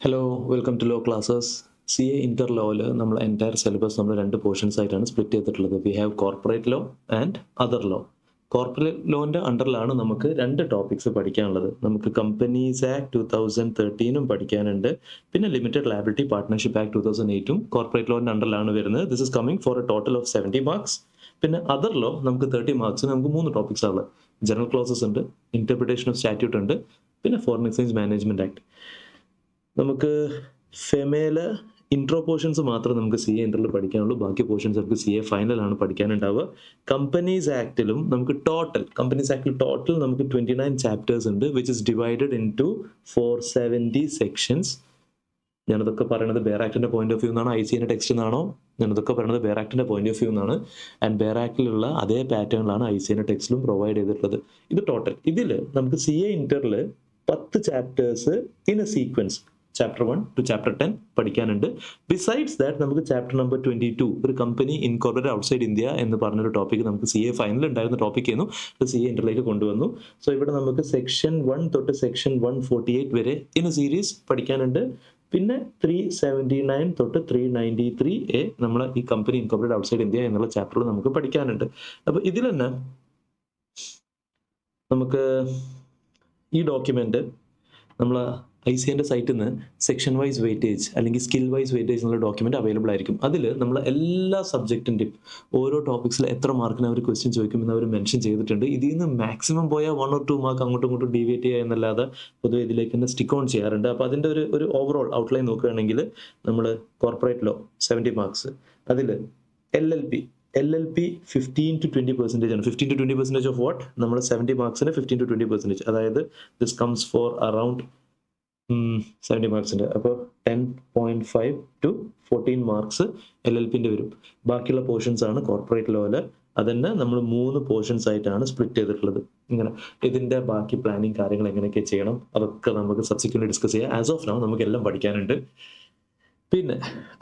Hello welcome to law classes. C A inter ലോയിൽ നമ്മൾ entire syllabus നമ്മൾ രണ്ട് പോർഷൻസ് ആയിട്ടാണ് സ്പ്ലിറ്റ് ചെയ്തിട്ടുള്ളത്. We have corporate law and other law. Corporate ലോൻ്റെ അണ്ടറിലാണ് നമുക്ക് രണ്ട് ടോപ്പിക്സ് പഠിക്കാനുള്ളത്. നമുക്ക് കമ്പനീസ് ആക്ട് 2013 പഠിക്കാനുണ്ട്, പിന്നെ limited liability partnership act 2008 corporate ലോൻ്റെ അണ്ടറിലാണ് വരുന്നത്. This is coming for a total of 70 marks. പിന്നെ അതർ ലോ നമുക്ക് 30 മാർക്സിന് നമുക്ക് 3 ടോപ്പിക്സ് ആണ്. ജനറൽ ക്ലോസസ് ഉണ്ട്, ഇന്റർപ്രിട്ടേഷൻ ഓഫ് സ്റ്റാറ്റ്യൂട്ട് ഉണ്ട്, പിന്നെ ഫോറിൻ എക്സ്ചേഞ്ച് മാനേജ്മെന്റ് ആക്ട്. നമുക്ക് ഫെമയില് ഇൻട്രോ പോർഷൻസ് മാത്രമേ നമുക്ക് സി എ ഇന്ററിൽ പഠിക്കാനുള്ളൂ. ബാക്കി പോർഷൻസ് നമുക്ക് സി എ ഫൈനലാണ് പഠിക്കാനുണ്ടാവുക. കമ്പനീസ് ആക്ടിലും നമുക്ക് കമ്പനീസ് ആക്ടിൽ ടോട്ടൽ നമുക്ക് 29 ചാപ്റ്റേഴ്സ് ഉണ്ട്, which is divided into 470 sections. ഞാനതൊക്കെ പറയുന്നത് ബെയർ ആക്ടിന്റെ പോയിന്റ് ഓഫ് വ്യൂ എന്നാണ്, ICAന്റെ ടെക്സ്റ്റ് എന്നാണോ? ഞാനതൊക്കെ പറയുന്നത് ബെയർ ആക്ടിന്റെ പോയിന്റ് ഓഫ് വ്യൂ എന്നാണ്. ആൻഡ് ബെയർ ആക്ടിലുള്ള അതേ പാറ്റേണിലാണ് ICAന്റെ ടെക്സ്റ്റിലും പ്രൊവൈഡ് ചെയ്തിട്ടുള്ളത്. ഇത് ടോട്ടൽ. ഇതിൽ നമുക്ക് സി എ ഇന്ററിൽ 10 chapters in a sequence, chapter 1 to chapter 10 പഠിക്കാനുണ്ട്. ബിസൈഡ്സ് ദാറ്റ് നമുക്ക് ചാപ്റ്റർ നമ്പർ 22 ഒരു കമ്പനി ഇൻകോർപ്പറേറ്റഡ് ഔട്ട്സൈഡ് ഇന്ത്യ എന്ന് പറഞ്ഞൊരു ടോപ്പിക് നമുക്ക് സി എ ഫൈനൽ ഉണ്ടായിരുന്ന ടോപ്പിക് ആയിരുന്നു, അത് സി എ ഇന്ററിലേക്ക് കൊണ്ടുവന്നു. സോ ഇവിടെ നമുക്ക് സെക്ഷൻ 1 തൊട്ട് സെക്ഷൻ 148 വരെ ഇൻ എ സീരീസ് പഠിക്കാനുണ്ട്. പിന്നെ 379 തൊട്ട് 393 നമ്മൾ ഈ കമ്പനി ഇൻകോർപ്പറേറ്റഡ് ഔട്ട്സൈഡ് ഇന്ത്യ എന്നുള്ള ചാപ്റ്ററിൽ നമുക്ക് പഠിക്കാനുണ്ട്. അപ്പൊ ഇതിൽ തന്നെ നമുക്ക് ഈ ഡോക്യുമെന്റ് നമ്മൾ ICAന്റെ സൈറ്റിൽ നിന്ന് സെക്ഷൻ വൈസ് വെയിറ്റേജ് അല്ലെങ്കിൽ സ്കിൽ വൈസ് വെയിറ്റേജ് എന്നുള്ള ഡോക്യുമെന്റ് അവൈലബിൾ ആയിരിക്കും. അതിൽ നമ്മൾ എല്ലാ സബ്ജക്റ്റിൻ്റെയും ഓരോ ടോപ്പിക്സിൽ എത്ര മാർക്കിന് അവർ ക്വസ്റ്റ്യൻ ചോദിക്കുമെന്ന് അവർ മെൻഷൻ ചെയ്തിട്ടുണ്ട്. ഇതിൽ നിന്ന് മാക്സിമം പോയാൽ 1 or 2 മാർക്ക് അങ്ങോട്ടും ഇങ്ങോട്ടും ഡീവിയേറ്റ് ചെയ്യുക എന്നല്ലാതെ പൊതുവെ ഇതിലേക്ക് തന്നെ സ്റ്റിക്ക് ഓൺ ചെയ്യാറുണ്ട്. അപ്പോൾ അതിൻ്റെ ഒരു ഓവറോൾ ഔട്ട്ലൈൻ നോക്കുകയാണെങ്കിൽ നമ്മൾ കോർപ്പറേറ്റ് ലോ 70 മാർക്സ്, അതിൽ LLP 15 to 20% ആണ്. 15 to 20% ഓഫ് വാട്ട്? നമ്മൾ 70 മാർക്സിന് 15 to 20%, അതായത് ദിസ് കംസ് ഫോർ അറൌണ്ട് 70 മാർക്സിൻ്റെ. അപ്പോൾ 10.5 to 14 മാർക്സ് LLPൻ്റെ വരും. ബാക്കിയുള്ള പോർഷൻസ് ആണ് കോർപ്പറേറ്റ് ലോയിൽ. അതന്നെ നമ്മൾ 3 പോർഷൻസ് ആയിട്ടാണ് സ്പ്ലിറ്റ് ചെയ്തിട്ടുള്ളത്. ഇങ്ങനെ ഇതിൻ്റെ ബാക്കി പ്ലാനിങ് കാര്യങ്ങൾ എങ്ങനെയൊക്കെ ചെയ്യണം അതൊക്കെ നമുക്ക് സബ്സിക്വൻ്റ് ഡിസ്കസ് ചെയ്യാം. ആസ് ഓഫ് നൗ നമുക്ക് എല്ലാം പഠിക്കാനുണ്ട്. പിന്നെ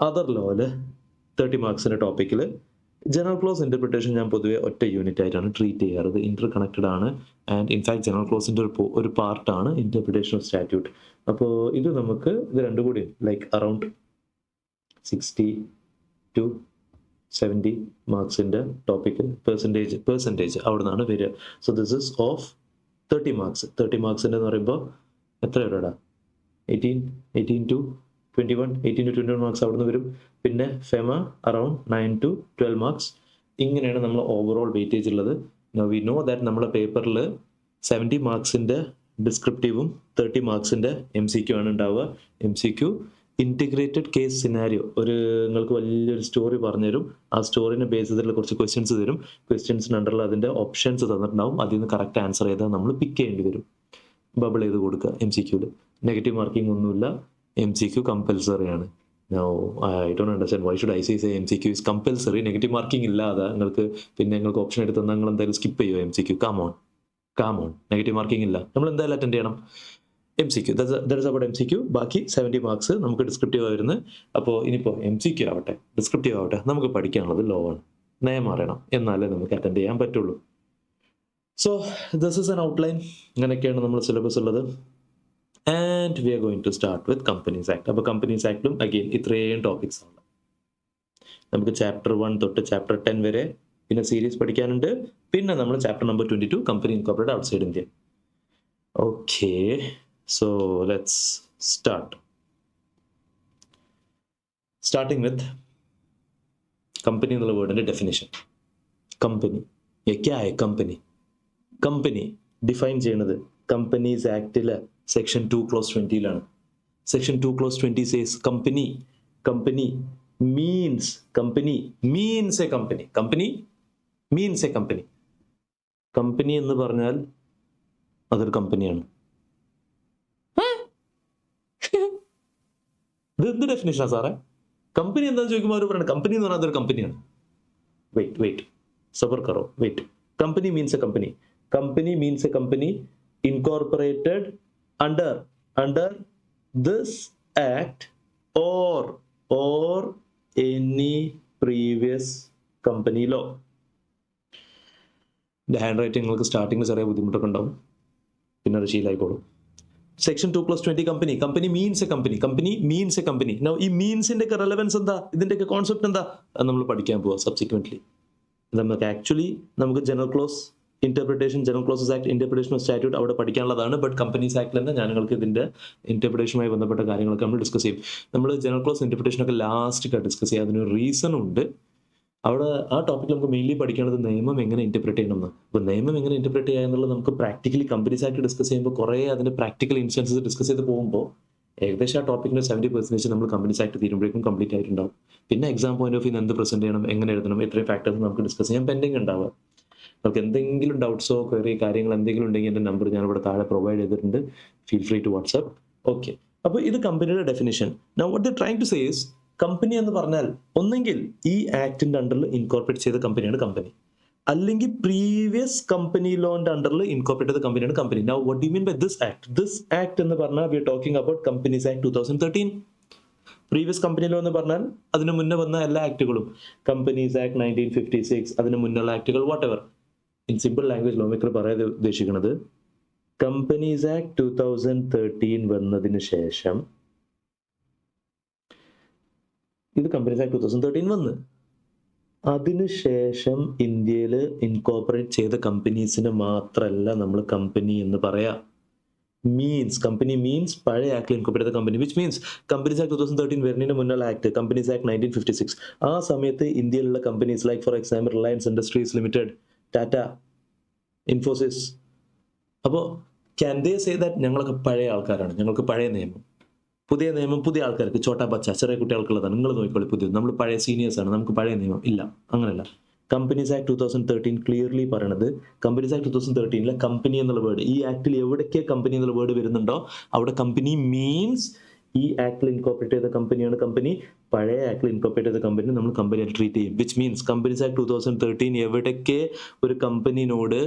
അതർ ലോയിൽ 30 മാർക്സിൻ്റെ ടോപ്പിക്കിൽ ജനറൽ ക്ലോസ് ഇന്റർപ്രിട്ടേഷൻ ഞാൻ പൊതുവെ ഒറ്റ യൂണിറ്റ് ആയിട്ടാണ് ട്രീറ്റ് ചെയ്യാറ്. ഇന്റർ കണക്റ്റഡ് ആണ്. ആൻഡ് ഇൻഫാക്ട് ജനറൽ ക്ലോസിൻ്റെ ഒരു പാർട്ടാണ് ഇന്റർപ്രിട്ടേഷൻ ഓഫ് സ്റ്റാറ്റ്യൂട്ട്. അപ്പോൾ ഇത് നമുക്ക് ഇത് രണ്ടും കൂടി ലൈക്ക് അറൌണ്ട് 60 to 70 മാർക്സിൻ്റെ ടോപ്പിക്ക് പെർസെൻറ്റേജ് അവിടെ നിന്നാണ് വരിക. So this is of 30 marks. 30 മാർക്സിൻ്റെ എന്ന് പറയുമ്പോൾ എത്ര വരെടാ? 18 to 21 മാർക്സ് അവിടെ നിന്ന് വരും. പിന്നെ ഫെമ അറൌണ്ട് 9 to 12 മാർക്സ്. ഇങ്ങനെയാണ് നമ്മൾ ഓവറോൾ വെയിറ്റേജ് ഉള്ളത്. വി നോ ദാറ്റ് നമ്മളെ പേപ്പറിൽ 70 മാർക്സിൻ്റെ ഡിസ്ക്രിപ്റ്റീവും 30 മാർക്സിൻ്റെ MCQ ആണ് ഉണ്ടാവുക. MCQ ഇൻറ്റിഗ്രേറ്റഡ് കേസ് സിനാരിയോ, നിങ്ങൾക്ക് വലിയൊരു സ്റ്റോറി പറഞ്ഞുതരും. ആ സ്റ്റോറിനെ ബേസ് ചെയ്തിട്ടുള്ള കുറച്ച് ക്വസ്റ്റ്യൻസ് തരും. ക്വസ്റ്റ്യൻസിന് അണ്ടറിൽ അതിൻ്റെ ഓപ്ഷൻസ് തന്നിട്ടുണ്ടാവും. അതിൽ നിന്ന് കറക്റ്റ് ആൻസർ ചെയ്താൽ നമ്മൾ പിക്ക് ചെയ്യേണ്ടി വരും. ബബിൾ ചെയ്ത് കൊടുക്കുക. MCQയിൽ നെഗറ്റീവ് മാർക്കിംഗ് ഒന്നുമില്ല. MCQ കമ്പൽസറി ആണ്. Now, I don't understand why should ICA say MCQ is compulsory. Negative marking ഇല്ലാതെ നിങ്ങൾക്ക് ഓപ്ഷൻ എടുത്ത് തന്നാൽ നിങ്ങൾ എന്തായാലും സ്കിപ്പ് ചെയ്യുമോ MCQ? Come on. Negative marking ഇല്ല, നമ്മൾ എന്തായാലും അറ്റൻഡ് ചെയ്യണം. MCQ that is about MCQ. ബാക്കി 70 മാർക്സ് നമുക്ക് ഡിസ്ക്രിപ്റ്റീവ് ആയിരുന്നു. അപ്പോൾ ഇനിയിപ്പോൾ MCQ ആവട്ടെ ഡിസ്ക്രിപ്റ്റീവ് ആവട്ടെ, നമുക്ക് പഠിക്കാനുള്ളത് ലോ ആണ്. നിയമം അറിയണം, എന്നാലേ നമുക്ക് അറ്റൻഡ് ചെയ്യാൻ പറ്റുള്ളൂ. So this is an outline. ഇങ്ങനെയൊക്കെയാണ് നമ്മൾ സിലബസ് ഉള്ളത്. And we are going to start with Companies Act. അപ്പോൾ കമ്പനീസ് ആക്ടിലും അഗെയിൻ ഇത്രയും ടോപ്പിക്സ് ആണ്. നമുക്ക് ചാപ്റ്റർ 1 തൊട്ട് ചാപ്റ്റർ 10 വരെ പിന്നെ സീരീസ് പഠിക്കാനുണ്ട്. പിന്നെ നമ്മൾ chapter number 22 company incorporated outside India. Okay, so let's start. Starting with company എന്നുള്ള വേർഡിന്റെ ഡെഫിനിഷൻ. കമ്പനി ഡിഫൈൻ ചെയ്യുന്നത് കമ്പനീസ് ആക്ടിലെ section 2 clause 20 section 2 clause 20 says company means a company. കമ്പനി എന്ന് പറഞ്ഞാൽ അതൊരു കമ്പനിയാണ്. ഇത് എന്ത് ഡെഫിനേഷനാ സാറേ? കമ്പനി എന്താണെന്ന് ചോദിക്കുമ്പോൾ അവർ പറയുന്നത് കമ്പനി എന്ന് പറഞ്ഞാൽ അതൊരു കമ്പനിയാണ്. വെയിറ്റ് സബർ കറോ. Company means a company incorporated under this act or any previous company law. The handwriting നിങ്ങൾക്ക് സ്റ്റാർട്ടിങ്ങിൽ ചെറിയ ബുദ്ധിമുട്ടൊക്കെ ഉണ്ടാവും, പിന്നെ അത് ശീലമായിക്കോളും. Section 2+20 company, company means a company, company means a company. Now ഈ മീൻസിന്റെ ഒക്കെ റെലവൻസ് എന്താ, ഇതിന്റെയൊക്കെ കോൺസെപ്റ്റ് എന്താ, അത് നമ്മൾ പഠിക്കാൻ പോവാം സബ്സിക്വന്റ്ലി. നമുക്ക് ആക്ച്വലി നമുക്ക് general clause interpretation, general clauses act interpretation of statute അവിടെ പഠിക്കാനുള്ളതാണ്. ബട്ട് കമ്പനീസ് ആക്ടിൽ തന്നെ ഞങ്ങൾക്ക് ഇതിന്റെ ഇന്റർപ്രിട്ടേഷനുമായി ബന്ധപ്പെട്ട കാര്യങ്ങളൊക്കെ നമ്മൾ ഡിസ്കസ് ചെയ്യും. നമ്മൾ ജനറൽ ക്ലോസ് ഇന്റർപ്രിട്ടേഷൻ ഒക്കെ ലാസ്റ്റ് ഡിസ്കസ് ചെയ്യാം. അതിനൊരു റീസൺ ഉണ്ട്. അവിടെ ആ ടോപ്പിക്കിൽ നമുക്ക് മെയിൻലി പഠിക്കേണ്ടത് നിയമം എങ്ങനെ ഇന്റർപ്രറ്റ് ചെയ്യണമെന്ന്. അപ്പോൾ നിയമം എങ്ങനെ ഇന്റർപ്രറ്റ് ചെയ്യുക എന്നുള്ളത് നമുക്ക് പ്രാക്ടിക്കലി കമ്പനീസ് ആയിട്ട് ഡിസ്കസ് ചെയ്യുമ്പോൾ കുറേ അതിന്റെ പ്രാക്ടിക്കൽ ഇൻസ്റ്റൻസസ് ഡിസ്കസ് ചെയ്ത് പോകുമ്പോൾ ഏകദേശം ആ ടോപ്പിക്കിന്റെ 70% നമ്മൾ കമ്പനീസ് ആയിട്ട് തീരുമ്പോഴേക്കും കംപ്ലീറ്റ് ആയിട്ടുണ്ടാവും. പിന്നെ എക്സാം പോയിന്റ് ഓഫ് വ്യൂ എന്ത് പ്രസന്റ് ചെയ്യണം, എങ്ങനെ എഴുതണം, ഇത്രയും ഫാക്ടേഴ്സ് നമുക്ക് ഡിസ്കസ് ചെയ്യാൻ പെൻഡിങ് ഉണ്ടാവുക. നമുക്ക് എന്തെങ്കിലും ഡൗട്ട്സോ ക്വയറി കാര്യങ്ങൾ എന്തെങ്കിലും ഉണ്ടെങ്കിൽ എൻ്റെ നമ്പർ ഞാൻ ഇവിടെ താഴെ പ്രൊവൈഡ് ചെയ്തിട്ടുണ്ട്. Feel free to WhatsApp. Okay, അപ്പോൾ ഇത് കമ്പനിയുടെ definition. Now what they trying to say is, company എന്ന് പറഞ്ഞാൽ ഒന്നെങ്കിൽ ഈ ആക്ടിന്റെ അണ്ടറിൽ ഇൻകോർപ്പറേറ്റ് ചെയ്ത കമ്പനിയാണ് കമ്പനി, അല്ലെങ്കിൽ പ്രീവിയസ് കമ്പനി ലോന്റെ അണ്ടറിൽ ഇൻകോർപ്പറേറ്റ് ചെയ്ത കമ്പനിയാണ് company. Now what do you mean by this act? This act എന്ന് പറഞ്ഞാൽ we are talking about companies act 2013. Previous company law എന്ന് പറഞ്ഞാൽ അതിന് മുന്നേ വന്ന എല്ലാ ആക്ടുകളും, കമ്പനീസ് ആക്ട് 1956, അതിന് മുന്നുള്ള ആക്ടുകൾ, whatever. In simple language law maker പറയാതെ ഉദ്ദേശിക്കുന്നത് കമ്പനീസ് ആക്ട് 2013 വന്നതിന് ശേഷം, ഇത് കമ്പനീസ് ആക്ട് 2013 വന്ന് അതിനുശേഷം ഇന്ത്യയിൽ ഇൻകോർപ്പറേറ്റ് ചെയ്ത കമ്പനീസിന് മാത്രമല്ല നമ്മൾ കമ്പനി എന്ന് പറയാ. മീൻസ് കമ്പനി മീൻസ് പഴയ ആക്ടിൽ ഇൻകോർപ്പറേറ്റ് ചെയ്ത company, which means companies act 2013 വരുന്നതിന് മുന്നുള്ള ആക്ട് കമ്പനീസ് ആക്ട് 1956. ആ സമയത്ത് ഇന്ത്യയിലുള്ള companies like for example Reliance Industries limited, Tata, Infosys. അപ്പോൾ ക്യാൻ ദേ സേ ദാറ്റ് ഞങ്ങളൊക്കെ പഴയ ആൾക്കാരാണ്, ഞങ്ങൾക്ക് പഴയ നിയമം, പുതിയ നിയമം പുതിയ ആൾക്കാർക്ക്, ചോട്ടാ ബച്ച ചെറിയ കുട്ടികൾക്കുള്ളതാണ്, നിങ്ങൾ നോക്കിക്കോളി പുതിയത്, നമ്മൾ പഴയ സീനിയേഴ്സ് ആണ്, നമുക്ക് പഴയ നിയമം ഇല്ല, അങ്ങനെയല്ല. കമ്പനീസ് ആക്ട് 2013 ക്ലിയർലി പറയണത്, കമ്പനീസ് ആക്ട് 2013 കമ്പനി എന്നുള്ള വേർഡ്, ഈ ആക്ടിൽ എവിടേക്ക് കമ്പനി എന്നുള്ള വേർഡ് വരുന്നുണ്ടോ അവിടെ കമ്പനി മീൻസ് ഈ ആക്ടിൽ ഇൻകോർപ്പറേറ്റ് ചെയ്ത കമ്പനിയാണ് കമ്പനി. പഴയ ആക്ടിൽ ഇൻകോർപ്പറേറ്റ് ചെയ്ത കമ്പനി നമ്മൾ കമ്പനിയായിട്ട് ട്രീറ്റ് ചെയ്യും. വിച്ച് മീൻസ് കമ്പനീസ് ആക്ട് 2013 എവിടേക്ക് ഒരു കമ്പനിനോട്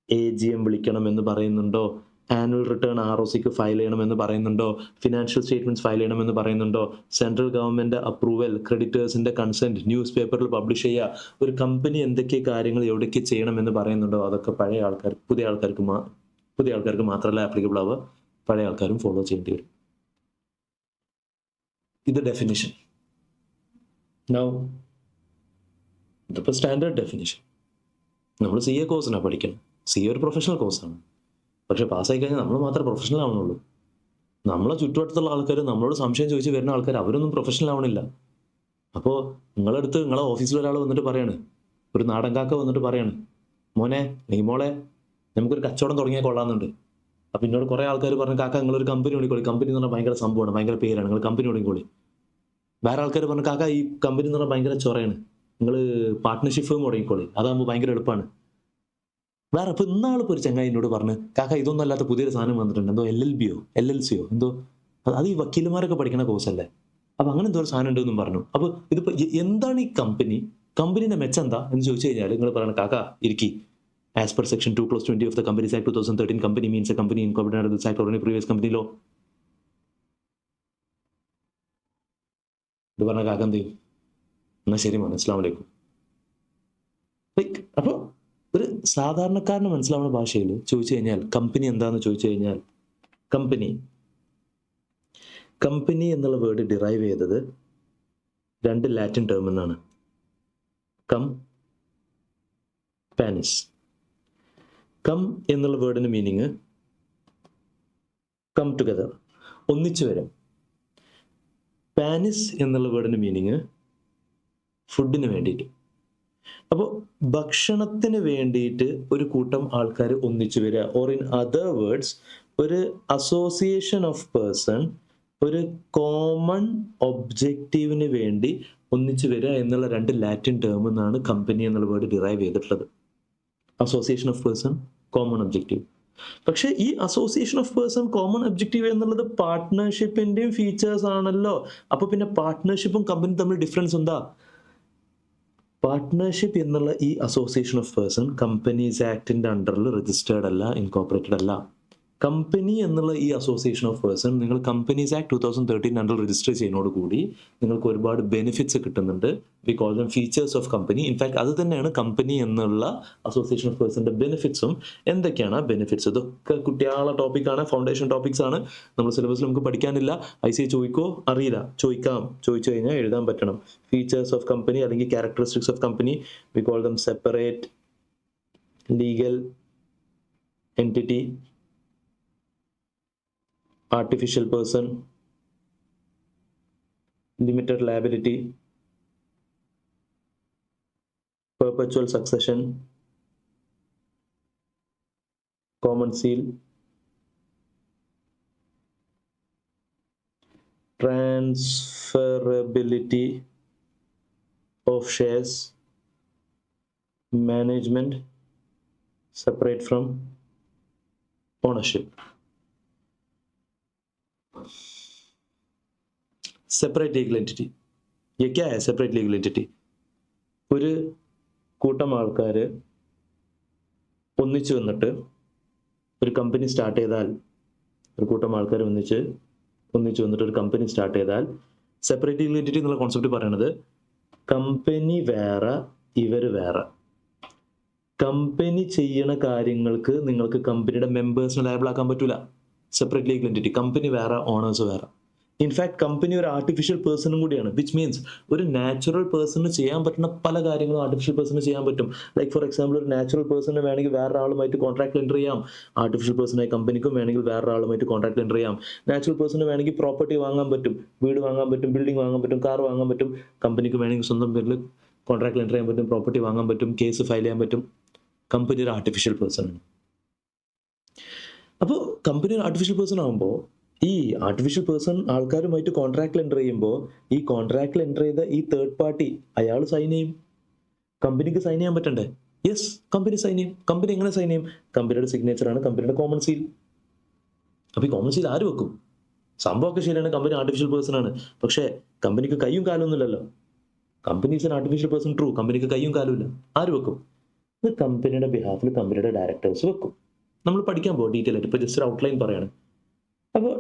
AGM വിളിക്കണം എന്ന് പറയുന്നുണ്ടോ, ആനുവൽ റിട്ടേൺ ROCക്ക് ഫയൽ ചെയ്യണമെന്ന് പറയുന്നുണ്ടോ, ഫിനാൻഷ്യൽ സ്റ്റേറ്റ്മെന്റ്സ് ഫയൽ ചെയ്യണമെന്ന് പറയുന്നുണ്ടോ, സെൻട്രൽ ഗവൺമെന്റ് അപ്രൂവൽ, ക്രെഡിറ്റേഴ്സിന്റെ കൺസെന്റ്, ന്യൂസ് പേപ്പറിൽ പബ്ലിഷ് ചെയ്യുക, ഒരു കമ്പനി എന്തൊക്കെ കാര്യങ്ങൾ എവിടേക്ക് ചെയ്യണമെന്ന് പറയുന്നുണ്ടോ, അതൊക്കെ പഴയ ആൾക്കാർ പുതിയ ആൾക്കാർക്ക് മാത്രമല്ല ആപ്ലിക്കബിൾ ആവുക, പഴയ ആൾക്കാരും ഫോളോ ചെയ്യേണ്ടി വരും. ഇത് ഡെഫിനിഷൻ. നൗ ഇതിപ്പോൾ സ്റ്റാൻഡേർഡ് ഡെഫിനിഷൻ. നമ്മൾ CA കോഴ്സിനാണ് പഠിക്കണം. CA ഒരു പ്രൊഫഷണൽ കോഴ്സാണ്. പക്ഷെ പാസ്സായി കഴിഞ്ഞാൽ നമ്മൾ മാത്രമേ പ്രൊഫഷണൽ ആവണുള്ളൂ. നമ്മളെ ചുറ്റുവട്ടത്തുള്ള ആൾക്കാർ, നമ്മളോട് സംശയം ചോദിച്ച് വരുന്ന ആൾക്കാർ, അവരൊന്നും പ്രൊഫഷണൽ ആവണില്ല. അപ്പോൾ നിങ്ങളടുത്ത് നിങ്ങളെ ഓഫീസിൽ ഒരാൾ വന്നിട്ട് പറയാണ്, ഒരു നാടൻ കാക്ക വന്നിട്ട് പറയാണ്, മോനെ നീ മോളെ നമുക്കൊരു കച്ചവടം തുടങ്ങിയാൽ കൊള്ളാമെന്നുണ്ട്. അപ്പം എന്നോട് കുറേ ആൾക്കാർ പറഞ്ഞു, കാക്ക നിങ്ങളൊരു കമ്പനി ഓടിക്കോളി, കമ്പനി എന്ന് പറഞ്ഞാൽ ഭയങ്കര സംഭവമാണ്, ഭയങ്കര പേരാണ്, നിങ്ങൾ കമ്പനി ഓടിക്കോളി. വേറെ ആൾക്കാർ പറഞ്ഞു, കാക്ക ഈ കമ്പനി എന്ന് പറഞ്ഞാൽ ഭയങ്കര ചൊറയാണ്, നിങ്ങൾ പാർട്ട്ണർഷിപ്പ് തുടങ്ങിക്കോളി, അതാകുമ്പോൾ ഭയങ്കര എളുപ്പമാണ്. വേറെ ഇപ്പൊ ഇന്നാളിപ്പോൾ ഒരു ചങ്ങായി എന്നോട് പറഞ്ഞ്, കാക്ക ഇതൊന്നും അല്ലാത്ത പുതിയൊരു സാധനം വന്നിട്ടുണ്ട്, എന്തോ LLCയോ എന്തോ, അത് ഈ വക്കീലുമാരൊക്കെ പഠിക്കുന്ന കോഴ്സല്ലേ, അപ്പൊ അങ്ങനെ എന്തോ ഒരു സാധനം ഉണ്ട് എന്നും പറഞ്ഞു. അപ്പൊ ഇതിപ്പോ എന്താണ് ഈ കമ്പനിന്റെ മെച്ചം എന്താ എന്ന് ചോദിച്ചു കഴിഞ്ഞാൽ നിങ്ങൾ പറയണം, കാക്ക ഇരിക്കി, as per section 2+20 of the companies act 2013 company means a company incorporated this act or any previous company law. ഇത് പറഞ്ഞ കാക്ക എന്ത് ചെയ്യും? എന്നാ ശരി മോനെ, അസ്സലാമു അലൈക്കും. അപ്പൊ ഒരു സാധാരണക്കാരന് മനസ്സിലാവുന്ന ഭാഷയിൽ ചോദിച്ചു കഴിഞ്ഞാൽ കമ്പനി എന്താന്ന് ചോദിച്ചു കഴിഞ്ഞാൽ, കമ്പനി എന്നുള്ള വേർഡ് ഡിറൈവ് ചെയ്തത് 2 ലാറ്റിൻ ടേമിൽ നിന്നാണ്. പാനിസ്. കം എന്നുള്ള വേർഡിന് മീനിങ് കം ടുഗദർ, ഒന്നിച്ചു വരാം. പാനിസ് എന്നുള്ള വേർഡിന് മീനിങ് ഫുഡിന് വേണ്ടിയിട്ട്. അപ്പോൾ ഭക്ഷണത്തിന് വേണ്ടിയിട്ട് ഒരു കൂട്ടം ആൾക്കാർ ഒന്നിച്ചു വരിക, ഓർ ഇൻ അതർ വേർഡ്സ് ഒരു അസോസിയേഷൻ ഓഫ് പേഴ്സൺ ഒരു കോമൺ ഒബ്ജക്റ്റീവിന് വേണ്ടി ഒന്നിച്ചു വരിക എന്നുള്ള 2 ലാറ്റിൻ ടേമിൽ നിന്നാണ് കമ്പനി എന്നുള്ള വേർഡ് ഡിറൈവ് ചെയ്തിട്ടുള്ളത്. Association of person, common objective. പക്ഷെ ഈ association of person, common objective എന്നുള്ളത് പാർട്ട്ണർഷിപ്പിന്റെയും ഫീച്ചേഴ്സ് ആണല്ലോ. അപ്പൊ പിന്നെ പാർട്ട്ണർഷിപ്പും കമ്പനി തമ്മിൽ ഡിഫറൻസ് എന്താ? പാർട്ട്ണർഷിപ്പ് എന്നുള്ള ഈ അസോസിയേഷൻ ഓഫ് പേഴ്സൺ കമ്പനീസ് ആക്ടിന്റെ അണ്ടറിൽ രജിസ്റ്റേർഡ് അല്ല, ഇൻകോർപ്പറേറ്റഡ് അല്ല. കമ്പനി എന്നുള്ള ഈ അസോസിയേഷൻ ഓഫ് പേഴ്സൺ നിങ്ങൾ കമ്പനീസ് ആക്ട് 2013 അണ്ടർ രജിസ്റ്റർ ചെയ്യുന്നതോടുകൂടി നിങ്ങൾക്ക് ഒരുപാട് ബെനിഫിറ്റ്സ് കിട്ടുന്നുണ്ട്. We call them features of company. In fact അത് തന്നെയാണ് കമ്പനി എന്നുള്ള അസോസിയേഷൻ ഓഫ് പേഴ്സണിന്റെ ബെനിഫിറ്റ്സും. എന്തൊക്കെയാണ് ബെനിഫിറ്റ്സ്? ഇതൊക്കെ കുട്ടികളുടെ ടോപ്പിക്കാണ്, ഫൗണ്ടേഷൻ ടോപ്പിക്സ് ആണ്. നമ്മൾ സിലബസിൽ നമുക്ക് പഠിക്കാനില്ല. ICA ചോദിക്കോ അറിയില്ല, ചോദിക്കാം. ചോദിച്ചു കഴിഞ്ഞാൽ എഴുതാൻ പറ്റണം. ഫീച്ചേഴ്സ് ഓഫ് കമ്പനി അല്ലെങ്കിൽ characteristics of company. V call dum separate legal entity, artificial person, limited liability, perpetual succession, common seal, transferability of shares, management separate from ownership. Separate legal entity. ये क्या है सेपरेट लीगल एंटिटी? ഒരു കൂട്ടം ആൾക്കാർ ഒന്നിച്ചു വന്നിട്ട് ഒരു കമ്പനി സ്റ്റാർട്ട് ചെയ്താൽ, ഒരു കൂട്ടം ആൾക്കാർ ഒന്നിച്ച് വന്നിട്ട് ഒരു കമ്പനി സ്റ്റാർട്ട് ചെയ്താൽ സെപ്പറേറ്റ് ലീഗൽ എൻറ്റിറ്റി എന്നുള്ള കോൺസെപ്റ്റ് പറയുന്നത് കമ്പനി വേറെ, ഇവർ വേറെ. കമ്പനി ചെയ്യണ കാര്യങ്ങൾക്ക് നിങ്ങൾക്ക് കമ്പനിയുടെ മെമ്പേഴ്സിനെ ലയബിൾ ആക്കാൻ പറ്റൂല. Separate legal entity. കമ്പനി വേറെ, ഓണേഴ്സ് വേറെ. ഇൻഫാക്ട് കമ്പനി ഒരു ആർട്ടിഫിഷ്യൽ പേഴ്സണും കൂടിയാണ്. വിച്ച് മീൻസ് ഒരു നാച്ചുറൽ പേഴ്സണിന് ചെയ്യാൻ പറ്റുന്ന പല കാര്യങ്ങളും ആർട്ടിഫിഷ്യൽ പേഴ്സണിന് ചെയ്യാൻ പറ്റും. ലൈക്ക് ഫോർ എക്സാമ്പിൾ, ഒരു നാച്ചുറൽ പേഴ്സണിന് വേണമെങ്കിൽ വേറൊരാളുമായിട്ട് കോൺട്രാക്ട് എൻ്റർ ചെയ്യാം. ആർട്ടിഫിഷ്യൽ പേഴ്സണായി കമ്പനിക്കും വേണമെങ്കിൽ വേറൊരാളുമായിട്ട് കോൺട്രാക്ട് എൻ്റർ ചെയ്യാം. നാച്ചുറൽ പേഴ്സണിന് വേണമെങ്കിൽ പ്രോപ്പർട്ടി വാങ്ങാൻ പറ്റും, വീട് വാങ്ങാൻ പറ്റും, ബിൽഡിംഗ് വാങ്ങാൻ പറ്റും, കാർ വാങ്ങാൻ പറ്റും. കമ്പനിക്ക് വേണമെങ്കിൽ സ്വന്തം പേരിൽ കോൺട്രാക്ട് എൻ്റർ ചെയ്യാൻ പറ്റും, പ്രോപ്പർട്ടി വാങ്ങാൻ പറ്റും, കേസ് ഫയൽ ചെയ്യാൻ പറ്റും. കമ്പനി ഒരു ആർട്ടിഫിഷ്യൽ പേഴ്സൺ ആണ്. അപ്പോൾ കമ്പനി ഒരു ആർട്ടിഫിഷ്യൽ പേഴ്സൺ ആകുമ്പോൾ ഈ ആർട്ടിഫിഷ്യൽ പേഴ്സൺ ആൾക്കാരുമായിട്ട് കോൺട്രാക്റ്റിൽ എൻ്റർ ചെയ്യുമ്പോൾ ഈ കോൺട്രാക്റ്റിൽ എൻ്റർ ചെയ്ത ഈ തേർഡ് പാർട്ടി അയാൾ സൈൻ ചെയ്യും. കമ്പനിക്ക് സൈൻ ചെയ്യാൻ പറ്റണ്ടേ? യെസ്, കമ്പനി സൈൻ ചെയ്യും. കമ്പനി എങ്ങനെ സൈൻ ചെയ്യും? കമ്പനിയുടെ സിഗ്നേച്ചറാണ് കമ്പനിയുടെ കോമൺ സീൽ. അപ്പോൾ ഈ കോമൺ സീൽ ആര് വെക്കും? സംഭവമൊക്കെ ശരിയാണ്, കമ്പനി ആർട്ടിഫിഷ്യൽ പേഴ്സൺ ആണ്. പക്ഷേ കമ്പനിക്ക് കയ്യും കാലൊന്നുമില്ലല്ലോ. Company is an artificial person, true. കമ്പനിക്ക് കയ്യും കാലുമില്ല. ആര് വെക്കും? ഇത് കമ്പനിയുടെ ബിഹാഫിൽ കമ്പനിയുടെ ഡയറക്ടേഴ്സ് വെക്കും. നമ്മൾ പഠിക്കാൻ പോകും ഡീറ്റെയിൽ ആയിട്ട്. ഇപ്പോൾ ജസ്റ്റ് ഒരു ഔട്ട്ലൈൻ പറയാണ്. അപ്പോൾ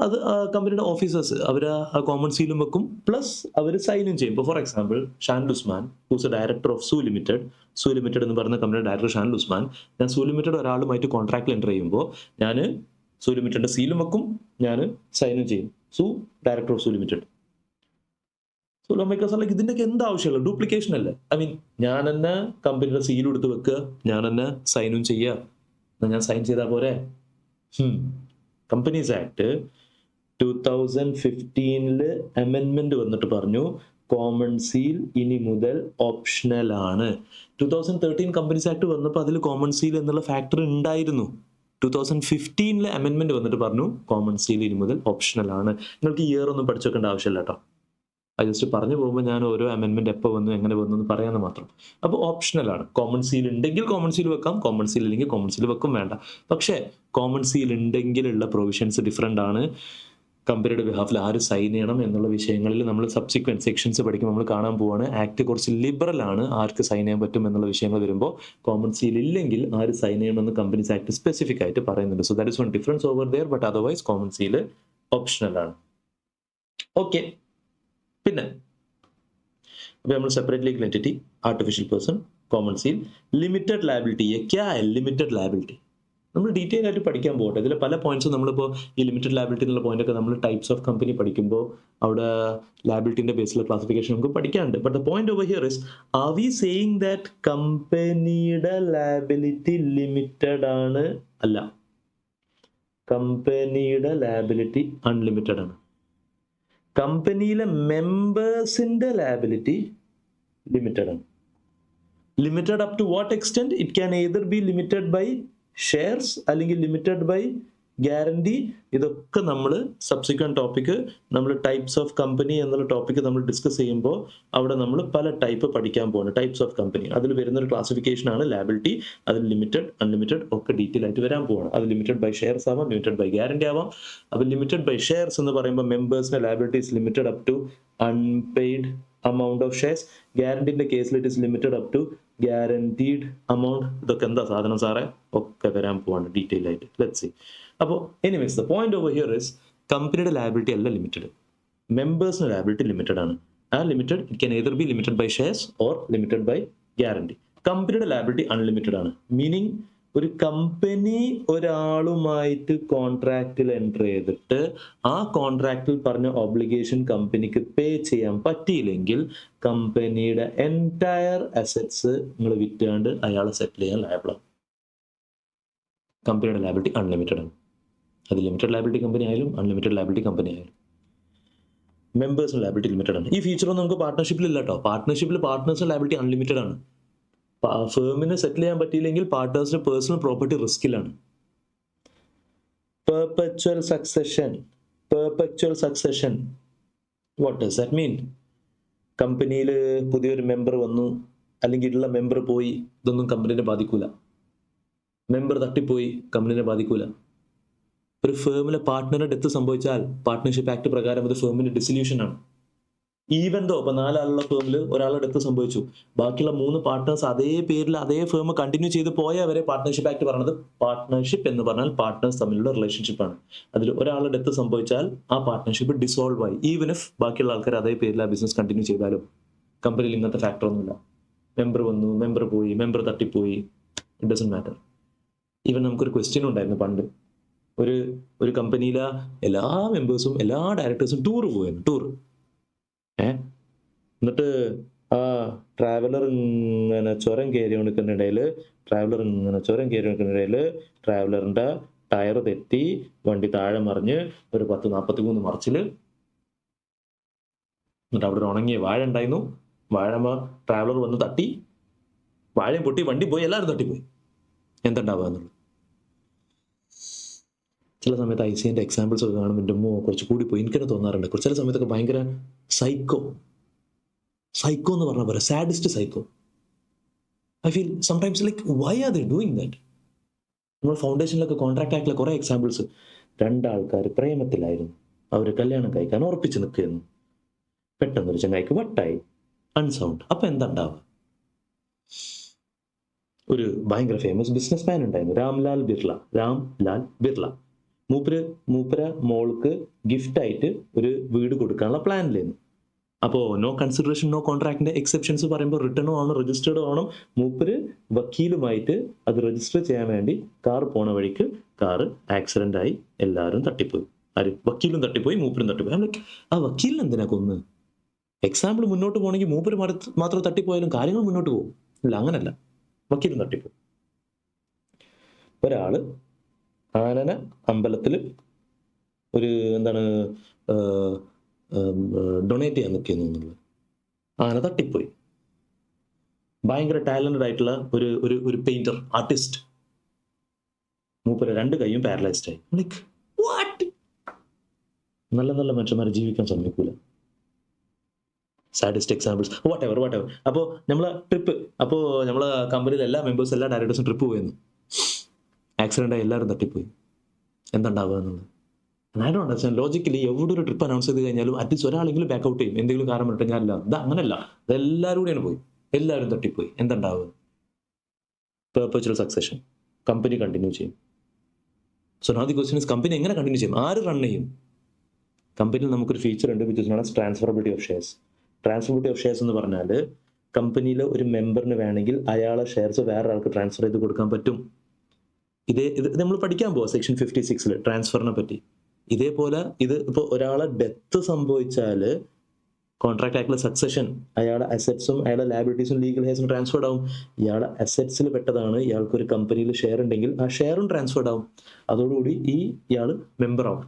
അത് കമ്പനിയുടെ ഓഫീസേഴ്സ് അവർ ആ കോമൺ സീലും വെക്കും, പ്ലസ് അവർ സൈനും ചെയ്യും. ഇപ്പോൾ ഫോർ എക്സാമ്പിൾ ഷാൻ ലുസ്മാൻ, who's a director of Zoo Limited എന്ന് പറയുന്ന കമ്പനിയുടെ ഡയറക്ടർ ഷാൻ ലുസ്മാൻ. ഞാൻ സൂ ലിമിറ്റഡ് ഒരാളുമായിട്ട് കോൺട്രാക്റ്റിൽ എൻ്റർ ചെയ്യുമ്പോൾ ഞാൻ സൂ ലിമിറ്റഡിന്റെ സീലും വെക്കും, ഞാൻ സൈനും ചെയ്യും. Zoo director of Zoo Limited. So makers like ഇതിൻ്റെയൊക്കെ എന്താ ആവശ്യമുള്ള? ഡ്യൂപ്ലിക്കേഷൻ അല്ലേ? ഐ മീൻ ഞാൻ തന്നെ കമ്പനിയുടെ സീലും എടുത്ത് വെക്കുക, ഞാൻ തന്നെ സൈനും ചെയ്യുക. ഞാൻ സൈൻ ചെയ്താൽ പോരെ? കമ്പനീസ് ആക്ട് 2015 അമെൻമെന്റ് വന്നിട്ട് പറഞ്ഞു കോമൺ സീൽ ഇനി മുതൽ ഓപ്ഷണൽ ആണ്. 2013 കമ്പനീസ് ആക്ട് വന്നപ്പോൾ അതിൽ കോമൺ സീൽ എന്നുള്ള ഫാക്ടർ ഉണ്ടായിരുന്നു. 2015 അമെൻമെന്റ് വന്നിട്ട് പറഞ്ഞു കോമൺ സീൽ ഇനി മുതൽ ഓപ്ഷണൽ ആണ്. നിങ്ങൾക്ക് ഇയർ ഒന്നും പഠിച്ചു വെക്കേണ്ട ആവശ്യമില്ല കേട്ടോ. അത് ജസ്റ്റ് പറഞ്ഞു പോകുമ്പോൾ ഞാൻ ഓരോ അമെൻമെന്റ് എപ്പോൾ വന്നു എങ്ങനെ വന്നു എന്ന് പറയാമെന്ന് മാത്രം. അപ്പോൾ ഓപ്ഷണൽ ആണ്. കോമൺ സീൽ ഉണ്ടെങ്കിൽ കോമൺ സീൽ വെക്കാം, കോമൺ സീൽ ഇല്ലെങ്കിൽ കോമൺ സീൽ വെക്കും വേണ്ട. പക്ഷേ കോമൺ സീൽ ഉണ്ടെങ്കിലുള്ള പ്രൊവിഷൻസ് ഡിഫറെൻ്റ് ആണ്. കമ്പനിയുടെ ബിഹാഫിൽ ആര് സൈൻ ചെയ്യണം എന്നുള്ള വിഷയങ്ങളിൽ നമ്മൾ സബ്സിക്വൻറ്റ് സെക്ഷൻസ് പഠിക്കുമ്പോൾ നമ്മൾ കാണാൻ പോവാണ്. ആക്ട് കുറച്ച് ലിബറൽ ആണ്, ആർക്ക് സൈൻ ചെയ്യാൻ പറ്റും എന്നുള്ള വിഷയങ്ങൾ വരുമ്പോൾ കോമൺ സീൽ ഇല്ലെങ്കിൽ ആര് സൈൻ ചെയ്യണമെന്ന് കമ്പനീസ് ആക്ട് സ്പെസിഫിക് ആയിട്ട് പറയുന്നുണ്ട്. So that is one difference over there. But otherwise common seal optional ആണ്. ഓക്കെ. പിന്നെ അപ്പോൾ നമ്മൾ separate legal entity, artificial person, common seal, limited liability. ക്യാ ഹൈ ലിമിറ്റഡ് ലയബിലിറ്റി? നമ്മൾ ഡീറ്റെയിൽ ആയിട്ട് പഠിക്കാൻ പോകട്ടെ. ഇതിൽ പല പോയിന്റ്സും നമ്മളിപ്പോൾ ഈ ലിമിറ്റഡ് ലയബിലിറ്റി എന്നുള്ള പോയിന്റൊക്കെ നമ്മൾ ടൈപ്സ് ഓഫ് കമ്പനി പഠിക്കുമ്പോൾ അവിടെ ലയബിലിറ്റിന്റെ ബേസിലുള്ള ക്ലാസിഫിക്കേഷൻ നമുക്ക് പഠിക്കാനുണ്ട്. But the point over here is, are we saying that കമ്പനിയുടെ ലയബിലിറ്റി ലിമിറ്റഡ് ആണ്? അല്ല, കമ്പനിയുടെ ലയബിലിറ്റി അൺലിമിറ്റഡ് ആണ്. കമ്പനിയിലെ മെമ്പേഴ്സിന്റെ ലയബിലിറ്റി ലിമിറ്റഡ് ആണ്. Limited up to what extent? It can either be limited by shares അല്ലെങ്കിൽ ലിമിറ്റഡ് ബൈ ഗ്യാരണ്ടി. ഇതൊക്കെ നമ്മൾ സബ്സിക്വന്റ് ടോപ്പിക്ക്, നമ്മൾ ടൈപ്സ് ഓഫ് കമ്പനി എന്നുള്ള ടോപ്പിക്ക് നമ്മൾ ഡിസ്കസ് ചെയ്യുമ്പോൾ അവിടെ നമ്മൾ പല ടൈപ്പ് പഠിക്കാൻ പോകുന്നു. ടൈപ്സ് ഓഫ് കമ്പനി അതിൽ വരുന്നൊരു ക്ലാസിഫിക്കേഷൻ ആണ് ലയബിലിറ്റി. അതിൽ ലിമിറ്റഡ് അൺലിമിറ്റഡ് ഒക്കെ ഡീറ്റെയിൽ ആയിട്ട് വരാൻ പോവാണ്. അത് ലിമിറ്റഡ് ബൈ ഷെയർസ് ആവാം, ലിമിറ്റഡ് ബൈ ഗ്യാരണ്ടി ആവാം. അപ്പോൾ ലിമിറ്റഡ് ബൈ ഷെയർസ് എന്ന് പറയുമ്പോൾ മെമ്പേഴ്സിന്റെ liability is limited up to unpaid amount of shares. ഗ്യാരണ്ടീൻ്റെ കേസിൽ it is limited up to guaranteed amount. ഇതൊക്കെ എന്താ സാധനം സാറേ? ഒക്കെ വരാൻ പോവാണ് ഡീറ്റെയിൽ ആയിട്ട്. Let's see. അപ്പോൾ anyways the point over here is കമ്പനിയുടെ ലയബിലിറ്റി അല്ല ലിമിറ്റഡ്, മെമ്പേഴ്സിന് ലയബിലിറ്റി ലിമിറ്റഡ് ആണ്. ആ limited it can either be limited by shares or limited by guarantee. കമ്പനിയുടെ ലയബിലിറ്റി അൺലിമിറ്റഡ് ആണ്. മീനിങ് ഒരു കമ്പനി ഒരാളുമായിട്ട് കോൺട്രാക്റ്റിൽ എൻ്റർ ചെയ്തിട്ട് ആ കോൺട്രാക്റ്റിൽ പറഞ്ഞ ഒബ്ലിഗേഷൻ കമ്പനിക്ക് പേ ചെയ്യാൻ പറ്റിയില്ലെങ്കിൽ കമ്പനിയുടെ എൻറ്റയർ അസറ്റ്സ് നിങ്ങൾ വിറ്റാണ്ട് അയാളെ സെറ്റിൽ ചെയ്യാൻ ലയബിളാണ്. കമ്പനിയുടെ ലയബിലിറ്റി അൺലിമിറ്റഡ് ആണ്. അത് ലിമിറ്റഡ് ലയബിലിറ്റി കമ്പനി ആയാലും അൺലിമിറ്റഡ് ലയബിലിറ്റി കമ്പനി ആയാലും. മെമ്പേഴ്സിന് ലയബിലിറ്റി ലിമിറ്റഡ് ആണ്. ഈ ഫീച്ചറൊന്നും നമുക്ക് പാർട്ട്ണർഷിപ്പിൽ ഇല്ല കേട്ടോ. പാർട്ട്ണർഷിപ്പിൽ പാർട്ട്നേഴ്സിന് ലയബിലിറ്റി അൺലിമിറ്റഡ് ആണ്. ഫേമിന് സെറ്റിൽ ചെയ്യാൻ പറ്റിയില്ലെങ്കിൽ പാർട്ട്നേഴ്സിന്റെ പേഴ്സണൽ പ്രോപ്പർട്ടി റിസ്കിലാണ്. Perpetual succession. Perpetual succession what does that mean? കമ്പനിയിൽ പുതിയൊരു മെമ്പർ വന്നു, അല്ലെങ്കിൽ ഉള്ള മെമ്പർ പോയി, ഇതൊന്നും കമ്പനിനെ ബാധിക്കൂല. മെമ്പർ തട്ടിപ്പോയി, കമ്പനിനെ ബാധിക്കൂല. ഒരു ഫേമിലെ പാർട്ട്ണറുടെ ഡെത്ത് സംഭവിച്ചാൽ പാർട്ട്ണർഷിപ്പ് ആക്ട് പ്രകാരം അത് ഫേമിന്റെ ഡിസൊല്യൂഷൻ ആണ്. ഈവൻ ദോ ഇപ്പൊ 4 ആളുള്ള ഫേമിൽ ഒരാളുടെ ഡെത്ത് സംഭവിച്ചു, ബാക്കിയുള്ള 3 പാർട്ട്നേഴ്സ് അതേ പേരിൽ അതേ ഫേം കണ്ടിന്യൂ ചെയ്ത് പോയാൽ വരെ പാർട്ട്ണർഷിപ്പ് ആക്ട് പറഞ്ഞത് പാർട്ട്ണർഷിപ്പ് എന്ന് പറഞ്ഞാൽ പാർട്ട്നേഴ്സ് തമ്മിലുള്ള റിലേഷൻഷിപ്പാണ്. അതിൽ ഒരാളുടെ ഡെത്ത് സംഭവിച്ചാൽ ആ പാർട്ട്ണർഷിപ്പ് ഡിസോൾവ് ആയി. ഈവൻ ഇഫ് ബാക്കിയുള്ള ആൾക്കാർ അതേ പേരിൽ ആ ബിസിനസ് കണ്ടിന്യൂ ചെയ്താലും കമ്പനിയിൽ ഇങ്ങനത്തെ ഫാക്ടർ ഒന്നുമില്ല. മെമ്പർ വന്നു, മെമ്പർ പോയി, മെമ്പർ തട്ടിപ്പോയി, ഇറ്റ് ഡസൻ മാറ്റർ. ഈവൻ നമുക്കൊരു ക്വസ്റ്റ്യൻ ഉണ്ടായിരുന്നു പണ്ട്. ഒരു കമ്പനിയിലെ എല്ലാ മെമ്പേഴ്സും എല്ലാ ഡയറക്ടേഴ്സും ടൂർ പോയിരുന്നു. ടൂർ എന്നിട്ട് ആ ട്രാവലർ ഇങ്ങനെ ചുരം കയറി കൊടുക്കുന്നതിനിടയിൽ ട്രാവലറിൻ്റെ ടയർ തെറ്റി വണ്ടി താഴെ മറിഞ്ഞ് ഒരു 10-43 മറിച്ചില്. എന്നിട്ട് അവിടെ ഒരു ഉണങ്ങിയ വാഴ ഉണ്ടായിരുന്നു. വാഴ ട്രാവലർ വന്ന് തട്ടി, വാഴയും പൊട്ടി, വണ്ടി പോയി, എല്ലാവരും തട്ടിപ്പോയി. എന്തുണ്ടാവുക എന്നുള്ളത്. ചില സമയത്ത് ICAൻ്റെ എക്സാമ്പിൾസ് ഒക്കെ കാണുമ്പോൾ കുറച്ച് കൂടി പോയി എനിക്കെന്നെ തോന്നാറുണ്ട്. ചില സമയത്തൊക്കെ ഭയങ്കര സൈക്കോ എന്ന് പറഞ്ഞ പോലെ, sadist psycho. I feel sometimes like why are they doing that? നമ്മൾ ഫൗണ്ടേഷനിലൊക്കെ കോൺട്രാക്ട് ആക്ടിലെ കുറേ എക്സാമ്പിൾസ്. 2 ആൾക്കാർ പ്രേമത്തിലായിരുന്നു, അവർ കല്യാണം കഴിക്കാൻ ഉറപ്പിച്ച് നിൽക്കുന്നു. പെട്ടെന്നൊരു ചങ്ങായിക്ക് വട്ടായി, അൺസൗണ്ട്. അപ്പം എന്താ ഉണ്ടാവുക? ഒരു ഭയങ്കര ഫേമസ് ബിസിനസ് മാൻ ഉണ്ടായിരുന്നു, രാംലാൽ ബിർള. മൂപ്പര മോൾക്ക് ഗിഫ്റ്റായിട്ട് ഒരു വീട് കൊടുക്കാനുള്ള പ്ലാനിലായിരുന്നു. അപ്പോൾ നോ കൺസിഡറേഷൻ, നോ കോൺട്രാക്ടിന്റെ എക്സെപ്ഷൻസ് പറയുമ്പോൾ റിട്ടേണോ ആണ്, രജിസ്റ്റേർഡോ ആവണം. മൂപ്പര് വക്കീലുമായിട്ട് അത് രജിസ്റ്റർ ചെയ്യാൻ വേണ്ടി കാർ പോണ വഴിക്ക് കാറ് ആക്സിഡന്റ് ആയി, എല്ലാവരും തട്ടിപ്പോയി. വക്കീലും തട്ടിപ്പോയി, മൂപ്പരും തട്ടിപ്പോയി. ആ വക്കീലിന് എന്തിനാ കൊന്ന്? എക്സാമ്പിൾ മുന്നോട്ട് പോകണമെങ്കിൽ മൂപ്പര് മാത്രം തട്ടിപ്പോയാലും കാര്യങ്ങൾ മുന്നോട്ട് പോകും. ഇല്ല, അങ്ങനല്ല, വക്കീലും തട്ടിപ്പോയി. ഒരാള് ആനന അമ്പലത്തിൽ ഒരു ഡൊണേറ്റ് ചെയ്യാൻ നിൽക്കുന്നു എന്നുള്ളത്. ആന തട്ടിപ്പോയി. ഭയങ്കര ടാലന്റഡ് ആയിട്ടുള്ള ഒരു പെയിന്റർ, ആർട്ടിസ്റ്റ്. മൂപ്പര് 2 കൈയും പാരലൈസ്ഡ് ആയി. Like what? നല്ല മനുഷ്യന്മാരെ ജീവിക്കാൻ സമ്മതിക്കൂല. Sadist examples, what ever. അപ്പോൾ നമ്മളെ കമ്പനിയിലെ എല്ലാ മെമ്പേഴ്സും എല്ലാ ഡയറക്ടേഴ്സും ട്രിപ്പ് പോയിരുന്നു. ആക്സിഡന്റ് ആയി, എല്ലാവരും തട്ടിപ്പോയി. എന്തുണ്ടാവുക എന്നുള്ളത് ഐ ഡോണ്ട് അണ്ടർസ്റ്റാൻഡ്. ലോജിക്കലി എവിടെ ഒരു ട്രിപ്പ് അനൗൺസ് ചെയ്ത് കഴിഞ്ഞാലും അറ്റ്ലീസ്റ്റ് ഒരാളെങ്കിലും ബാക്കൗട്ട് ചെയ്യും, എന്തെങ്കിലും കാരണം പറഞ്ഞിട്ട് ഞാനില്ല. ഇത് അങ്ങനല്ല, അതെല്ലാവരും കൂടിയാണ് പോയി, എല്ലാവരും തട്ടിപ്പോയി. എന്തുണ്ടാവുക? Perpetual succession. കമ്പനി കണ്ടിന്യൂ ചെയ്യും. So now the question is, company എങ്ങനെ കണ്ടിന്യൂ ചെയ്യും? ആര് റൺ ചെയ്യും? കമ്പനിയിൽ നമുക്കൊരു ഫീച്ചർ ഉണ്ട്, which is known as transferability of shares. Transferability of shares എന്ന് പറഞ്ഞാൽ കമ്പനിയിലെ ഒരു മെമ്പറിന് വേണമെങ്കിൽ അയാളെ ഷെയർസ് വേറെ ആൾക്ക് ട്രാൻസ്ഫർ ചെയ്ത് കൊടുക്കാൻ പറ്റും. ഇത് നമ്മൾ പഠിക്കാൻ പോവാം സെക്ഷൻ 56 ട്രാൻസ്ഫറിനെ പറ്റി. ഇതേപോലെ ഇത് ഇപ്പോൾ ഒരാളെ ഡെത്ത് സംഭവിച്ചാൽ കോൺട്രാക്ട് ആക്ടിലെ സക്സഷൻ, അയാളുടെ അസറ്റ്സും അയാളുടെ ലയബിലിറ്റീസും ലീഗൽ ഹെയർസും ട്രാൻസ്ഫേർഡ് ആവും. ഇയാളുടെ അസറ്റ്സിൽ പെട്ടതാണ്, ഇയാൾക്കൊരു കമ്പനിയിൽ ഷെയർ ഉണ്ടെങ്കിൽ ആ ഷെയറും ട്രാൻസ്ഫേർഡ് ആവും. അതോടുകൂടി ഇയാൾ മെമ്പർ ആവും.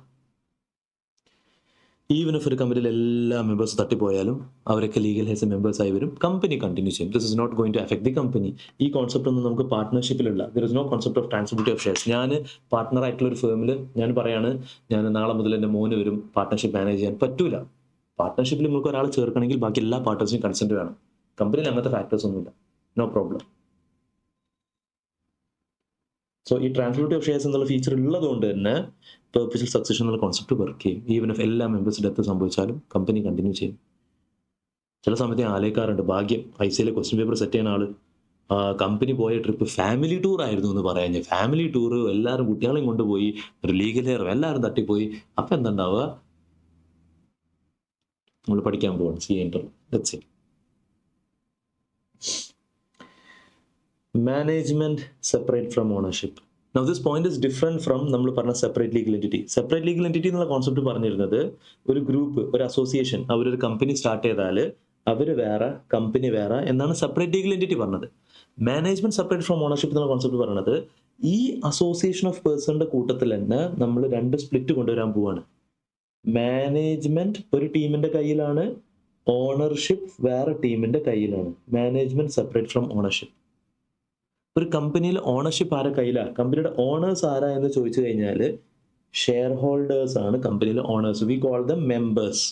ഈവൻ ഇഫ് ഒരു കമ്പനിയിൽ എല്ലാ മെമ്പേഴ്സ് തട്ടിപ്പോയാലും അവരൊക്കെ ലീഗൽ ഹെയർസ് മെമ്പേഴ്സ് ആയി വരും. കമ്പനി കണ്ടിന്യൂ ചെയ്യും. This is not going to affect the company. ഈ കോൺസെപ്റ്റ് ഒന്നും നമുക്ക് പാർട്ട്ണർഷിപ്പിലുള്ള, there is no concept of transferability of shares. ഞാൻ പാർട്ട്ണർ ആയിട്ടുള്ള ഒരു ഫേമിൽ ഞാൻ പറയാണ്, ഞാൻ നാളെ മുതൽ എൻ്റെ മോന് വരും, പാർട്ട്ണർഷിപ്പ് മാനേജ് ചെയ്യാൻ പറ്റൂല. പാർട്ട്ണർഷിപ്പിൽ നമുക്ക് ഒരാൾ ചേർക്കണമെങ്കിൽ ബാക്കി എല്ലാ പാർട്ട്നേഴ്സിനും കൺസെന്റ് വേണം. കമ്പനിയിൽ അങ്ങനത്തെ ഫാക്ടേഴ്സ് ഒന്നുമില്ല, നോ പ്രോബ്ലം. സോ ഈ ട്രാൻസ്ഫറബിലിറ്റി ഓഫ് ഷെയർസ് എന്നുള്ള ഫീച്ചർ ഉള്ളത് കൊണ്ട് തന്നെ പെർപെച്വൽ സക്സഷൻ എന്നുള്ള കോൺസെപ്റ്റ് വർക്ക് ചെയ്യും. ഈവൻ ഇഫ് എല്ലാ മെമ്പേഴ്സ് ഡെത്ത് സംഭവിച്ചാലും കമ്പനി കണ്ടിന്യൂ ചെയ്യും. ചില സമയത്ത് ഞാൻ ആലോചിക്കാറുണ്ട്, ഭാഗ്യം ICAയിലെ ക്വസ്റ്റ്യൻ പേപ്പർ സെറ്റ് ചെയ്യുന്ന ആള് കമ്പനി പോയ ട്രിപ്പ് ഫാമിലി ടൂർ ആയിരുന്നു എന്ന് പറയാൻ. ഫാമിലി ടൂർ എല്ലാവരും കുട്ടികളെയും കൊണ്ടുപോയി, ഒരു ലീഗൽ എയർ എല്ലാവരും തട്ടിപ്പോയി. അപ്പം എന്തുണ്ടാവുക, നമ്മൾ പഠിക്കാൻ പോവാണ് CA interview. Let's see. Management separate from ownership. Now this point is different from നമ്മൾ പറഞ്ഞ separate legal entity. Separate legal entity എന്നുള്ള കോൺസെപ്റ്റ് പറഞ്ഞിരുന്നത് ഒരു ഗ്രൂപ്പ്, ഒരു അസോസിയേഷൻ, അവരൊരു കമ്പനി സ്റ്റാർട്ട് ചെയ്താൽ അവർ വേറെ, കമ്പനി വേറെ എന്നാണ് സെപ്പറേറ്റ് ലീഗൽ എൻറ്റിറ്റി പറഞ്ഞത്. മാനേജ്മെന്റ് സെപ്പറേറ്റ് ഫ്രം ഓണർഷിപ്പ് എന്നുള്ള കോൺസെപ്റ്റ് പറയുന്നത് ഈ അസോസിയേഷൻ ഓഫ് പേഴ്സണിന്റെ കൂട്ടത്തിൽ തന്നെ നമ്മൾ 2 സ്പ്ലിറ്റ് കൊണ്ടുവരാൻ പോവാണ്. മാനേജ്മെന്റ് ഒരു ടീമിന്റെ കയ്യിലാണ്, ഓണർഷിപ്പ് വേറെ ടീമിന്റെ കയ്യിലാണ്. Management separate from ownership. ഒരു കമ്പനിയിൽ ഓണർഷിപ്പ് ആരുടെ കയ്യിലാണ്, കമ്പനിയുടെ ഓണേഴ്സ് ആരാ എന്ന് ചോദിച്ചു കഴിഞ്ഞാൽ ഷെയർ ഹോൾഡേഴ്സ് ആണ് കമ്പനിയിലെ owners. We call them members.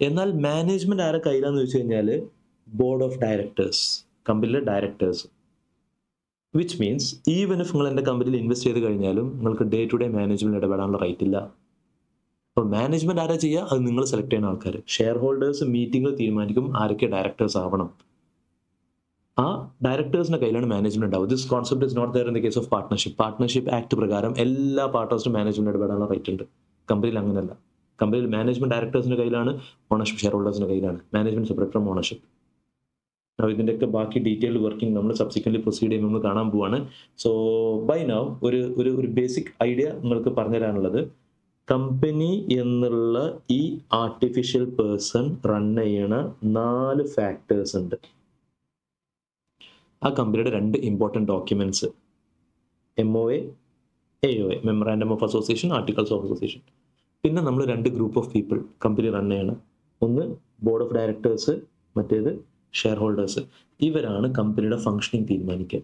എന്നാൽ മാനേജ്മെന്റ് ആരുടെ കയ്യിലാന്ന് ചോദിച്ചു കഴിഞ്ഞാൽ ബോർഡ് ഓഫ് ഡയറക്ടേഴ്സ്, കമ്പനിയിലെ directors. Which means even if നിങ്ങൾ എൻ്റെ കമ്പനിയിൽ ഇൻവെസ്റ്റ് ചെയ്ത് കഴിഞ്ഞാലും നിങ്ങൾക്ക് ഡേ ടു ഡേ മാനേജ്മെന്റ് ഇടപെടാനുള്ള റൈറ്റ് ഇല്ല. അപ്പോൾ മാനേജ്മെന്റ് ആരാ ചെയ്യുക, അത് നിങ്ങൾ സെലക്ട് ചെയ്യുന്ന ആൾക്കാർ. ഷെയർ ഹോൾഡേഴ്സ് മീറ്റിംഗിൽ തീരുമാനിക്കും ആരൊക്കെ ഡയറക്ടേഴ്സ് ആവണം. ആ ഡയറക്ടേഴ്സിന്റെ കയ്യിലാണ് മാനേജ്മെന്റ് ഉണ്ടാവും. This concept is not there in the case of partnership. Partnership act പ്രകാരം എല്ലാ പാർട്ട്നേഴ്സിനും മാനേജ്മെന്റ് ഇടപെടാനുള്ള റൈറ്റ് ഉണ്ട്. കമ്പനിയിൽ അങ്ങനെയല്ല. കമ്പനിയിൽ മാനേജ്മെന്റ് ഡയറക്ടേഴ്സിന്റെ കയ്യിലാണ്, ഓണർഷിപ്പ് ഷെയർ ഹോൾഡേഴ്സിന്റെ കയ്യിലാണ്. Management separate from ownership. ഇതിൻ്റെയൊക്കെ ബാക്കി ഡീറ്റെയിൽഡ് വർക്കിംഗ് നമ്മൾ സബ്സിക്വൻ്റ്ലി പ്രൊസീഡ് ചെയ്യുമ്പോൾ നമ്മൾ കാണാൻ പോവാണ്. സോ ബൈ നൗ ഒരു ബേസിക് ഐഡിയ നിങ്ങൾക്ക് പറഞ്ഞുതരാനുള്ളത്, കമ്പനി എന്നുള്ള ഈ ആർട്ടിഫിഷ്യൽ പേഴ്സൺ റൺ ചെയ്യണ 4 ഫാക്ടേഴ്സ് ഉണ്ട്. ആ കമ്പനിയുടെ 2 important documents, MOA, AOA, memorandum of association, articles of association. പിന്നെ നമ്മൾ 2 group of people company run ചെയ്യണം. ഒന്ന് ബോർഡ് ഓഫ് ഡയറക്ടേഴ്സ്, മറ്റേത് ഷെയർ ഹോൾഡേഴ്സ്. ഇവരാണ് കമ്പനിയുടെ ഫംഗ്ഷനിങ് തീരുമാനിക്കുക.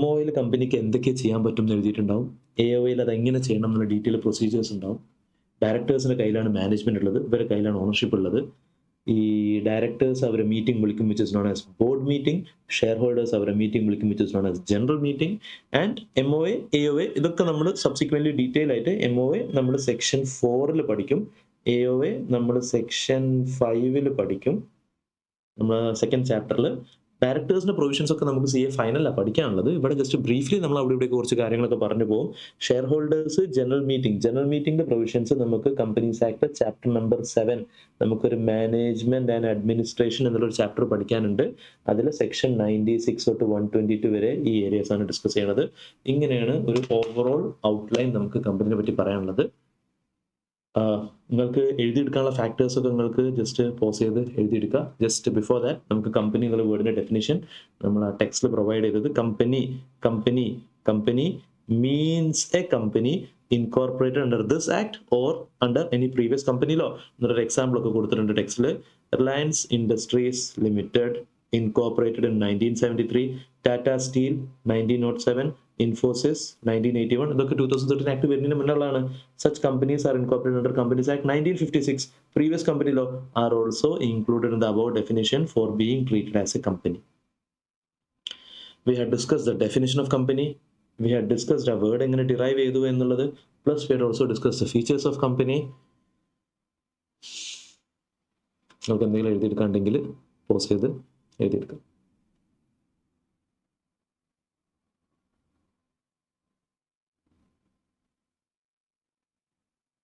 MOAയിൽ കമ്പനിക്ക് എന്തൊക്കെ ചെയ്യാൻ പറ്റും എന്ന് എഴുതിയിട്ടുണ്ടാവും. AOAയിൽ അത് എങ്ങനെ ചെയ്യണം എന്നുള്ള ഡീറ്റെയിൽ പ്രൊസീജിയേഴ്സ് ഉണ്ടാവും. ഡയറക്ടേഴ്സിൻ്റെ കയ്യിലാണ് മാനേജ്മെന്റ് ഉള്ളത്, ഇവരുടെ കയ്യിലാണ് ഓണർഷിപ്പ് ഉള്ളത്. ഈ ഡയറക്ടേഴ്സ് അവരെ മീറ്റിംഗ് വിളിക്കും, which is known as board meeting. Share holders അവരെ മീറ്റിംഗ് വിളിക്കും, which is known as general meeting. And MOA, AOA ഇതൊക്കെ നമ്മൾ സബ്സിക്വൻ്റ്ലി ഡീറ്റെയിൽ ആയിട്ട് MOA നമ്മൾ സെക്ഷൻ 4 പഠിക്കും, AOA നമ്മൾ സെക്ഷൻ 5 പഠിക്കും. നമ്മൾ സെക്കൻഡ് ചാപ്റ്ററിൽ ഡയറക്ടേഴ്സിന്റെ പ്രൊവിഷൻസ് ഒക്കെ നമുക്ക് CA ഫൈനലാണ് പഠിക്കാനുള്ളത്. ഇവിടെ ജസ്റ്റ് ബ്രീഫ്ലി നമ്മൾ അവിടെ ഇവിടെയൊക്കെ കുറച്ച് കാര്യങ്ങളൊക്കെ പറഞ്ഞു പോകും. ഷെയർ ഹോൾഡേഴ്സ്, ജനറൽ മീറ്റിംഗിന്റെ പ്രൊവിഷൻസ് നമുക്ക് കമ്പനീസ് ആക്ട് ചാപ്റ്റർ നമ്പർ 7 നമുക്കൊരു മാനേജ്മെന്റ് ആൻഡ് അഡ്മിനിസ്ട്രേഷൻ എന്നുള്ളൊരു ചാപ്റ്റർ പഠിക്കാനുണ്ട്. അതിൽ സെക്ഷൻ 96 തൊട്ട് 122 വരെ ഈ ഏരിയാസ് ആണ് ഡിസ്കസ് ചെയ്യുന്നത്. ഇങ്ങനെയാണ് ഒരു ഓവറോൾ ഔട്ട്ലൈൻ നമുക്ക് കമ്പനിയെ പറ്റി പറയാനുള്ളത്. നിങ്ങൾക്ക് എഴുതിയെടുക്കാനുള്ള ഫാക്ടേഴ്സ് ഒക്കെ നിങ്ങൾക്ക് ജസ്റ്റ് പോസ് ചെയ്ത് എഴുതിയെടുക്കുക. ജസ്റ്റ് ബിഫോർ ദാറ്റ് നമുക്ക് കമ്പനി എന്നുള്ള വേർഡിന്റെ ഡെഫിനിഷൻ നമ്മൾ ആ ടെക്സ്റ്റിൽ പ്രൊവൈഡ് ചെയ്തത്. Company means a company incorporated under this act or under any previous company law എന്നൊരു എക്സാമ്പിൾ ഒക്കെ കൊടുത്തിട്ടുണ്ട് ടെക്സ്റ്റിൽ. Reliance Industries Limited incorporated in 1973, Tata steel 1907, Infosys 1981. ഇതൊക്കെ 2013 ആക്ട് വരുന്നതിന് മുന്നുള്ളതാണ്. Such companies are incorporated under companies act 1956. Previous company law are also included in the above definition for being treated as A company. We had discussed the definition of company. We had discussed a word എങ്ങനെ derive ചെയ്തു എന്നുള്ളത്. Plus we had also discussed the features of company. നമുക്ക് എന്തെങ്കിലും എഴുതിയെടുക്കാണ്ടെങ്കിൽ pose ചെയ്ത് എഴുതിയെടുക്കാം.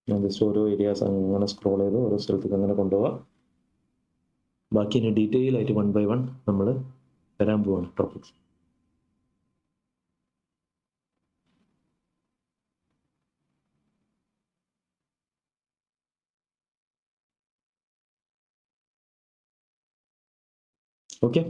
ഞാൻ just ഓരോ areas അങ്ങനെ scroll ചെയ്ത് ഓരോ സ്ഥലത്തേക്ക് അങ്ങനെ കൊണ്ടുപോകാം. ബാക്കി ഇനി ഡീറ്റെയിൽ ആയിട്ട് 1 by 1 നമ്മൾ വരാൻ പോവാണ് ടോപ്പിക്സ്. ഓക്കെ.